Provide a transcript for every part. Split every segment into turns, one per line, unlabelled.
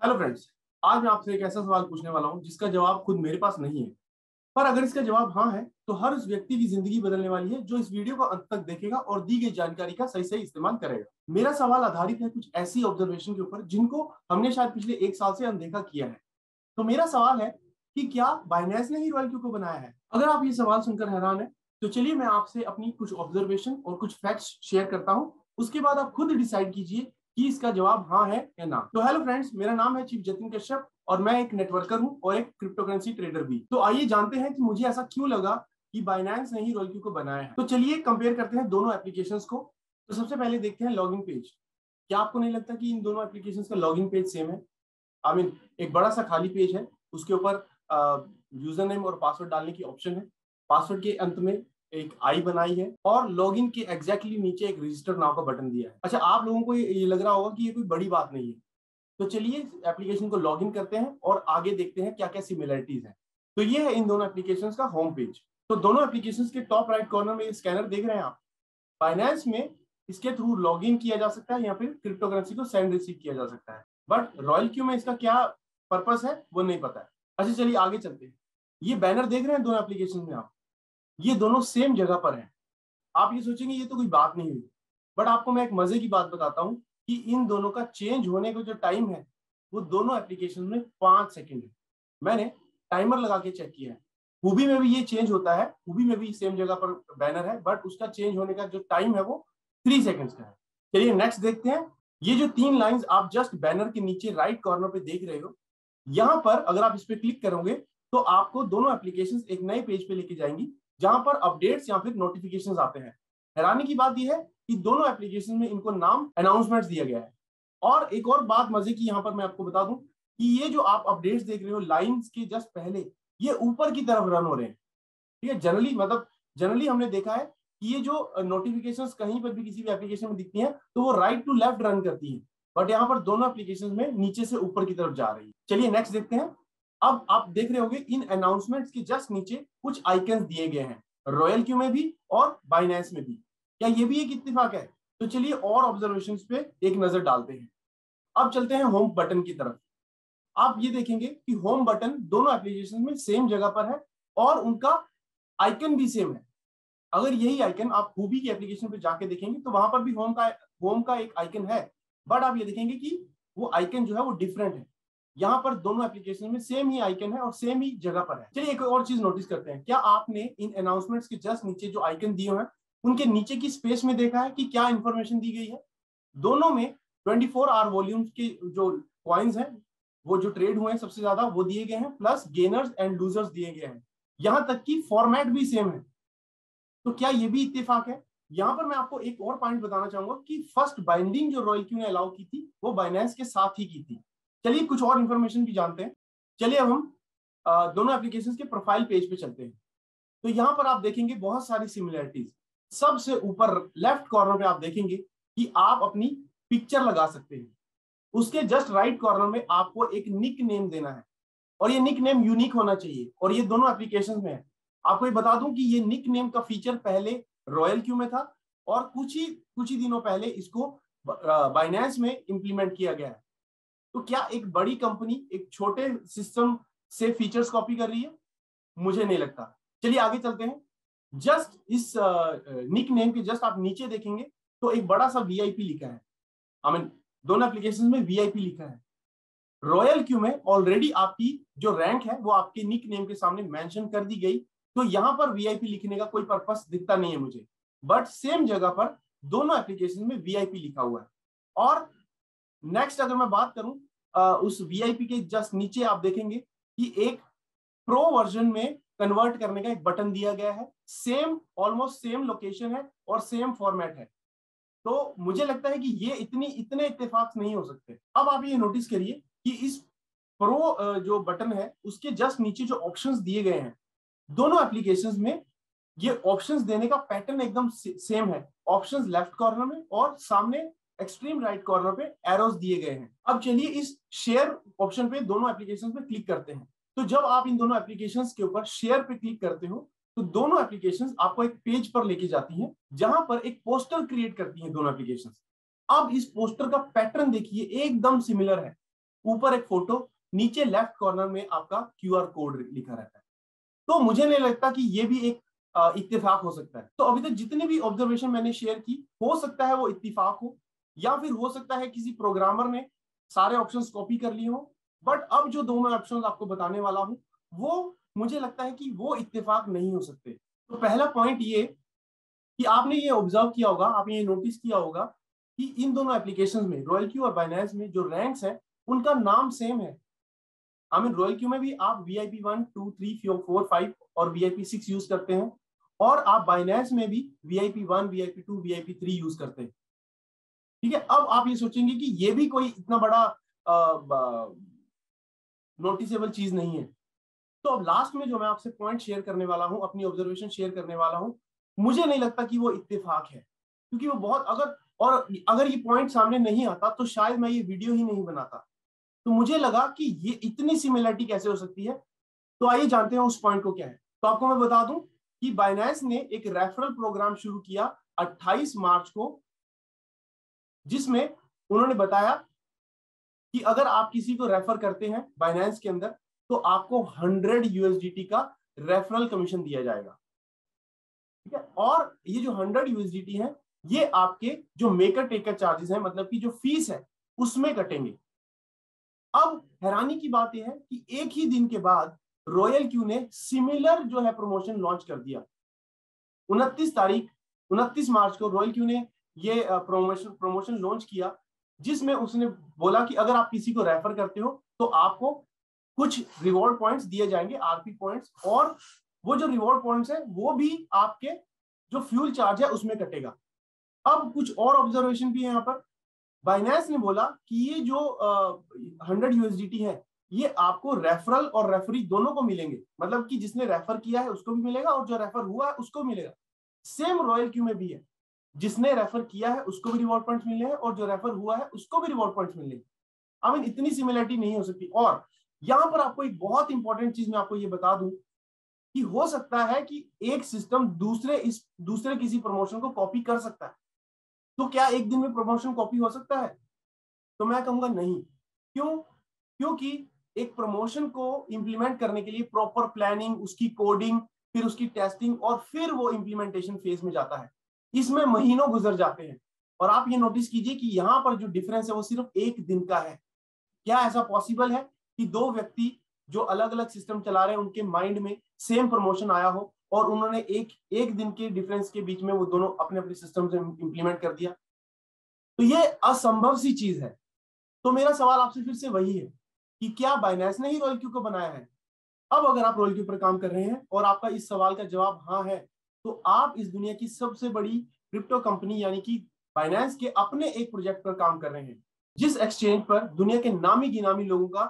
Hello friends, आज मैं आपसे एक ऐसा सवाल पूछने वाला हूं जिसका जवाब खुद मेरे पास नहीं है, पर अगर इसका जवाब हाँ है तो हर उस व्यक्ति की जिंदगी बदलने वाली है जो इस वीडियो को अंत तक देखेगा और दी गई जानकारी का सही सही इस्तेमाल करेगा। मेरा सवाल आधारित है कुछ ऐसी ऑब्जर्वेशन के ऊपर जिनको हमने शायद पिछले 1 साल से अनदेखा किया है। तो मेरा सवाल है कि क्या बाइनेंस ने ही रॉयल क्यू को बनाया है? अगर आप ये सवाल सुनकर हैरान है तो चलिए मैं आपसे अपनी कुछ ऑब्जर्वेशन और कुछ फैक्ट्स शेयर करता हूं। उसके बाद आप खुद डिसाइड कीजिए कि इसका जवाब हाँ है या ना। तो हेलो फ्रेंड्स, मेरा नाम है चीफ जतिन कश्यप और मैं एक नेटवर्कर हूं और एक क्रिप्टोकरेंसी ट्रेडर भी। तो आइए जानते हैं कि मुझे ऐसा क्यों लगा कि बाइनेंस ने ही रॉयल क्यू को बनाया है। तो चलिए कंपेयर करते हैं दोनों एप्लीकेशंस को। तो सबसे पहले देखते हैं लॉगिन पेज। क्या आपको नहीं लगता कि इन दोनों एप्लीकेशंस का लॉगिन पेज सेम है? आई मीन एक बड़ा सा खाली पेज है, उसके ऊपर यूजर नेम और पासवर्ड डालने की ऑप्शन है, पासवर्ड के अंत में एक आई बनाई है और लॉगिन के एग्जैक्टली नीचे एक रजिस्टर नाउ का बटन दिया है। अच्छा, आप लोगों को ये लग रहा होगा कि ये कोई बड़ी बात नहीं है। तो चलिए एप्लीकेशन को लॉगिन करते हैं और आगे देखते हैं क्या क्या सिमिलरिटीज है। तो ये है इन दोनों एप्लीकेशंस का होम पेज। तो दोनों एप्लीकेशंस के टॉप राइट कॉर्नर में ये स्कैनर देख रहे हैं आप। फाइनेंस में इसके थ्रू लॉगिन किया जा सकता है या फिर क्रिप्टो करेंसी को सेंड रिसीव किया जा सकता है, बट रॉयल क्यू में इसका क्या पर्पस है वो नहीं पता है। अच्छा चलिए आगे चलते हैं। ये बैनर देख रहे हैं दोनों एप्लीकेशन में आप, ये दोनों सेम जगह पर हैं। आप ये सोचेंगे ये तो कोई बात नहीं हुई, बट आपको मैं एक मजे की बात बताता हूं कि इन दोनों का चेंज होने का जो टाइम है वो दोनों एप्लीकेशन में 5 सेकंड है। मैंने टाइमर लगा के चेक किया है। हुबी में भी ये चेंज होता है, हुबी में भी सेम जगह पर बैनर है, बट उसका चेंज होने का जो टाइम है वो 3 सेकंड्स का है। चलिए नेक्स्ट देखते हैं। ये जो 3 लाइंस आप जस्ट बैनर के नीचे राइट कॉर्नर पे देख रहे हो, यहां पर अगर आप इस पे क्लिक करोगे तो आपको दोनों एप्लीकेशंस एक नए पेज पे लेके जाएंगी जहां पर अपडेट्स या फिर नोटिफिकेशंस आते हैं। हैरानी की बात यह है कि दोनों एप्लीकेशन में इनको नाम अनाउंसमेंट्स दिया गया है। और एक और बात मजे की यहां पर मैं आपको बता दूं कि ये जो आप अपडेट्स देख रहे हो लाइंस के जस्ट पहले, ये ऊपर की तरफ रन हो रहे हैं। ठीक है, जनरली हमने देखा है कि ये जो नोटिफिकेशंस कहीं पर भी किसी भी एप्लीकेशन में दिखती हैं तो वो राइट टू लेफ्ट रन करती हैं, बट यहाँ पर दोनों एप्लीकेशंस में नीचे से ऊपर की तरफ जा रही है। चलिए नेक्स्ट देखते हैं। अब आप देख रहे होंगे इन अनाउंसमेंट्स के जस्ट नीचे कुछ आइकन्स दिए गए हैं, रॉयल क्यू में भी और बाइनेंस में भी। क्या ये भी एक इत्तेफाक है? तो चलिए और ऑब्जर्वेशंस पे एक नजर डालते हैं। अब चलते हैं होम बटन की तरफ। आप ये देखेंगे कि होम बटन दोनों एप्लीकेशन में सेम जगह पर है और उनका आइकन भी सेम है। अगर यही आइकन आप खूबी की एप्लीकेशन पे जाके देखेंगे तो वहां पर भी होम का एक आइकन है, बट आप ये देखेंगे कि वो आइकन जो है वो डिफरेंट है। यहाँ पर दोनों एप्लीकेशन में सेम ही आइकन है और सेम ही जगह पर है। चलिए एक और चीज नोटिस करते हैं। क्या आपने इन अनाउंसमेंट्स के जस्ट नीचे जो आइकन दिए हैं उनके नीचे की स्पेस में देखा है कि क्या इंफॉर्मेशन दी गई है? दोनों में 24 आवर वॉल्यूम्स के जो कॉइन्स हैं, वो जो ट्रेड हुए हैं सबसे ज्यादा वो दिए गए हैं, प्लस गेनर्स एंड लूजर्स दिए गए हैं। यहां तक कि फॉर्मेट भी सेम है। तो क्या ये भी इत्तेफाक है? यहां पर मैं आपको एक और पॉइंट बताना चाहूंगा कि फर्स्ट बाइंडिंग जो रॉयल क्यू ने अलाउ की थी वो बाइनेंस के साथ ही की थी। चलिए कुछ और इंफॉर्मेशन भी जानते हैं। चलिए अब हम दोनों एप्लीकेशंस के प्रोफाइल पेज पे चलते हैं। तो यहां पर आप देखेंगे बहुत सारी सिमिलरिटीज। सबसे ऊपर लेफ्ट कॉर्नर पे आप देखेंगे कि आप अपनी पिक्चर लगा सकते हैं। उसके जस्ट राइट कॉर्नर में आपको एक निक नेम देना है और ये निक नेम यूनिक होना चाहिए और ये दोनों एप्लीकेशंस में है। आपको ये बता दूं कि ये निक नेम का फीचर पहले रॉयल क्यू में था और कुछ ही दिनों पहले इसको बाइनेंस में इंप्लीमेंट किया गया है। तो क्या एक बड़ी कंपनी एक छोटे सिस्टम से फीचर्स कॉपी कर रही है? मुझे नहीं लगता। चलिए आगे चलते हैं। जस्ट इस निक नेम के जस्ट आप नीचे देखेंगे तो एक बड़ा सा वीआईपी लिखा है। आई मीन दोनों एप्लीकेशंस में वीआईपी लिखा है। रॉयल क्यू में ऑलरेडी आपकी जो रैंक है वो आपके निक नेम के सामने मेंशन कर दी गई, तो यहां पर वीआईपी लिखने का कोई पर्पस दिखता नहीं है मुझे। बट सेम जगह पर दोनों एप्लीकेशन में वीआईपी लिखा हुआ है। और नेक्स्ट अगर मैं बात करूं उस वीआईपी के जस्ट नीचे आप देखेंगे कि एक प्रो वर्जन में कन्वर्ट करने का एक बटन दिया गया है। सेम ऑलमोस्ट सेम लोकेशन है और सेम फॉर्मेट है। तो मुझे लगता है कि ये इतने इत्तेफाक नहीं हो सकते। अब आप ये नोटिस करिए कि इस प्रो जो बटन है उसके जस्ट नीचे जो ऑप्शंस दिए गए हैं दोनों एप्लीकेशंस में, ये ऑप्शंस देने का पैटर्न एकदम सेम है। ऑप्शंस लेफ्ट कॉर्नर में और सामने एक्सट्रीम राइट कॉर्नर पे एरोस दिए गए हैं। अब चलिए इस शेयर ऑप्शन पे दोनों एप्लीकेशंस पे क्लिक करते हैं। तो जब आप इन दोनों एप्लीकेशंस के ऊपर शेयर पे क्लिक करते हो तो दोनों एप्लीकेशंस आपको एक पेज पर लेके जाती हैं जहां पर एक पोस्टर क्रिएट करती हैं दोनों एप्लीकेशंस। अब इस पोस्टर का पैटर्न देखिए एकदम सिमिलर है। ऊपर एक फोटो, नीचे लेफ्ट कॉर्नर में आपका QR कोड लिखा रहता है। तो मुझे नहीं लगता कि ये भी एक इत्तेफाक हो सकता है। तो अभी तक जितनी भी ऑब्जर्वेशन मैंने शेयर की, हो सकता है वो इत्तेफाक हो, या फिर हो सकता है किसी प्रोग्रामर ने सारे ऑप्शंस कॉपी कर लिए हो। बट अब जो दो मैं ऑप्शंस आपको बताने वाला हूं, वो मुझे लगता है कि वो इत्तेफाक नहीं हो सकते। तो पहला पॉइंट ये कि आपने ये ऑब्जर्व किया होगा, आपने ये नोटिस किया होगा कि इन दोनों एप्लीकेशंस में, रॉयल क्यू और बाइनेंस में, जो रैंक्स है उनका नाम सेम है। आई मीन रॉयल क्यू में भी आप VIP 1, 2, 3, 4, 5 और VIP 6 यूज करते हैं, और आप बाइनेंस में भी VIP 1, VIP 2, VIP 3 यूज करते हैं। ठीक है, अब आप ये सोचेंगे कि ये भी कोई इतना बड़ा नोटिसेबल चीज नहीं है। तो अब लास्ट में जो मैं आपसे पॉइंट शेयर करने वाला हूं, अपनी ऑब्जर्वेशन शेयर करने वाला हूं, मुझे नहीं लगता कि वो इत्तेफाक है, क्योंकि वो बहुत अगर ये पॉइंट सामने नहीं आता तो शायद मैं ये वीडियो ही नहीं बनाता। तो मुझे लगा कि ये इतनी सिमिलरिटी कैसे हो सकती है। तो आइए जानते हैं उस पॉइंट को क्या है। तो आपको मैं बता दूं कि बाइनेंस ने एक रेफरल प्रोग्राम शुरू किया 28 मार्च को, जिसमें उन्होंने बताया कि अगर आप किसी को रेफर करते हैं बाइनेंस के अंदर, तो आपको 100 USDT का रेफरल कमीशन दिया जाएगा। ठीक है, और ये जो 100 USDT है, ये आपके जो मेकर टेकर चार्जेस हैं, मतलब कि जो फीस है, उसमें कटेंगे। अब हैरानी की बात यह है कि एक ही दिन के बाद रॉयल क्यू ने सिमिलर जो है प्रमोशन लॉन्च कर दिया। 29 मार्च को रॉयल क्यू ने ये प्रमोशन लॉन्च किया, जिसमें उसने बोला कि अगर आप किसी को रेफर करते हो तो आपको कुछ रिवॉर्ड पॉइंट्स दिए जाएंगे, RP पॉइंट्स, और वो जो रिवॉर्ड पॉइंट्स है वो भी आपके जो फ्यूल चार्ज है उसमें कटेगा। अब कुछ और ऑब्जर्वेशन भी है यहाँ पर। बाइनेंस ने बोला कि ये जो 100 USDT है, ये आपको रेफरल और रेफरी दोनों को मिलेंगे, मतलब कि जिसने रेफर किया है उसको भी मिलेगा और जो रेफर हुआ है उसको मिलेगा। सेम रॉयल क्यू में भी है, जिसने रेफर किया है उसको भी रिवॉर्ड पॉइंट्स मिलने हैं और जो रेफर हुआ है उसको भी रिवॉर्ड पॉइंट्स मिलने हैं। आई मीन इतनी सिमिलरिटी नहीं हो सकती। और यहां पर आपको एक बहुत इंपॉर्टेंट चीज मैं आपको ये बता दूं कि हो सकता है कि एक सिस्टम दूसरे किसी प्रमोशन को कॉपी कर सकता है। तो क्या एक दिन में प्रमोशन कॉपी हो सकता है? तो मैं कहूंगा नहीं। क्यों? क्योंकि एक प्रमोशन को इंप्लीमेंट करने के लिए प्रॉपर प्लानिंग, उसकी कोडिंग, फिर उसकी टेस्टिंग, और फिर वो इंप्लीमेंटेशन फेज में जाता है। इसमें महीनों गुजर जाते हैं। और आप ये नोटिस कीजिए कि यहां पर जो डिफरेंस है वो सिर्फ एक दिन का है। क्या ऐसा पॉसिबल है कि दो व्यक्ति जो अलग अलग सिस्टम चला रहे हैं, उनके माइंड में सेम प्रमोशन आया हो और उन्होंने एक दिन के डिफरेंस के बीच में वो दोनों अपने अपने सिस्टम से इंप्लीमेंट कर दिया? तो ये असंभव सी चीज है। तो मेरा सवाल आपसे फिर से वही है कि क्या बाइनेंस ने ही रॉयल क्यू को बनाया है? अब अगर आप रॉयल क्यू पर काम कर रहे हैं और आपका इस सवाल का जवाब हाँ है, तो आप इस दुनिया की सबसे बड़ी क्रिप्टो कंपनी यानी कि बाइनेंस के अपने एक प्रोजेक्ट पर काम कर रहे हैं, जिस एक्सचेंज पर दुनिया के नामी गिनामी लोगों का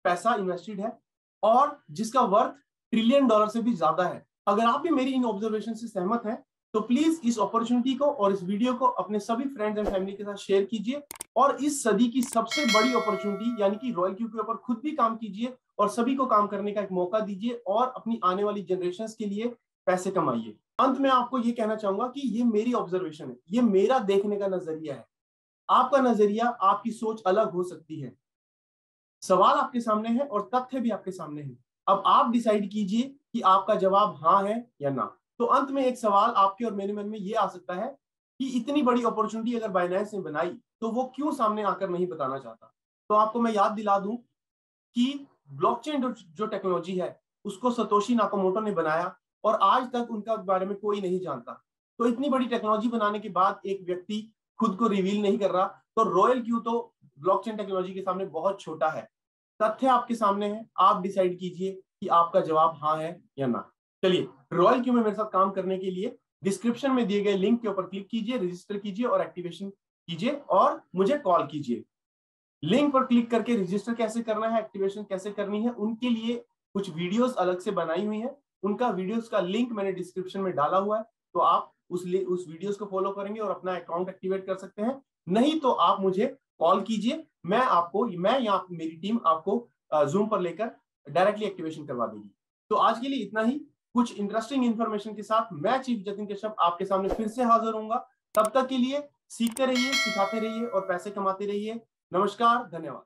पैसा इन्वेस्टेड है और जिसका वर्थ $1 ट्रिलियन से भी ज्यादा है। अगर आप भी मेरी इन ऑब्जर्वेशन से सहमत हैं, तो प्लीज इस अपॉर्चुनिटी को और इस वीडियो को अपने सभी फ्रेंड्स एंड फैमिली के साथ शेयर कीजिए और इस सदी की सबसे बड़ी अपॉर्चुनिटी यानी कि रॉयल क्यू के ऊपर खुद भी काम कीजिए और सभी को काम करने का एक मौका दीजिए और अपनी आने वाली जनरेशंस के लिए पैसे कमाइए। अंत में आपको ये कहना चाहूंगा कि ये मेरी ऑब्जर्वेशन है, ये मेरा देखने का नजरिया है। आपका नजरिया, आपकी सोच अलग हो सकती है। सवाल आपके सामने है और तथ्य भी आपके सामने है। अब आप डिसाइड कीजिए कि आपका जवाब हाँ है या ना। तो अंत में एक सवाल आपके और मेरे मन में ये आ सकता है कि इतनी बड़ी अपॉर्चुनिटी अगर बाइनेंस ने बनाई तो वो क्यों सामने आकर नहीं बताना चाहता? तो आपको मैं याद दिला दूं कि ब्लॉकचेन जो टेक्नोलॉजी है उसको सतोशी नाकामोटो ने बनाया और आज तक उनका बारे में कोई नहीं जानता। तो इतनी बड़ी टेक्नोलॉजी बनाने के बाद एक व्यक्ति खुद को रिवील नहीं कर रहा, तो रॉयल क्यू तो ब्लॉकचेन टेक्नोलॉजी के सामने बहुत छोटा है। तथ्य आपके सामने है, आप डिसाइड कीजिए कि आपका जवाब हाँ है या ना। चलिए, रॉयल क्यू में मेरे साथ काम करने के लिए डिस्क्रिप्शन में दिए गए लिंक के ऊपर क्लिक कीजिए, रजिस्टर कीजिए और एक्टिवेशन कीजिए और मुझे कॉल कीजिए। लिंक पर क्लिक करके रजिस्टर कैसे करना है, एक्टिवेशन कैसे करनी है, उनके लिए कुछ वीडियोस अलग से बनाई हुई है। उनका वीडियोस का लिंक मैंने डिस्क्रिप्शन में डाला हुआ है, तो आप उस वीडियोस को फॉलो करेंगे और अपना अकाउंट एक्टिवेट कर सकते हैं। नहीं तो आप मुझे कॉल कीजिए, मैं या मेरी टीम आपको जूम पर लेकर डायरेक्टली एक्टिवेशन करवा देगी। तो आज के लिए इतना ही। कुछ इंटरेस्टिंग इंफॉर्मेशन के साथ मैं चीफ जतिन कश्यप आपके सामने फिर से हाजिर होऊंगा। तब तक के लिए सीखते रहिए, सिखाते रहिए और पैसे कमाते रहिए। नमस्कार, धन्यवाद।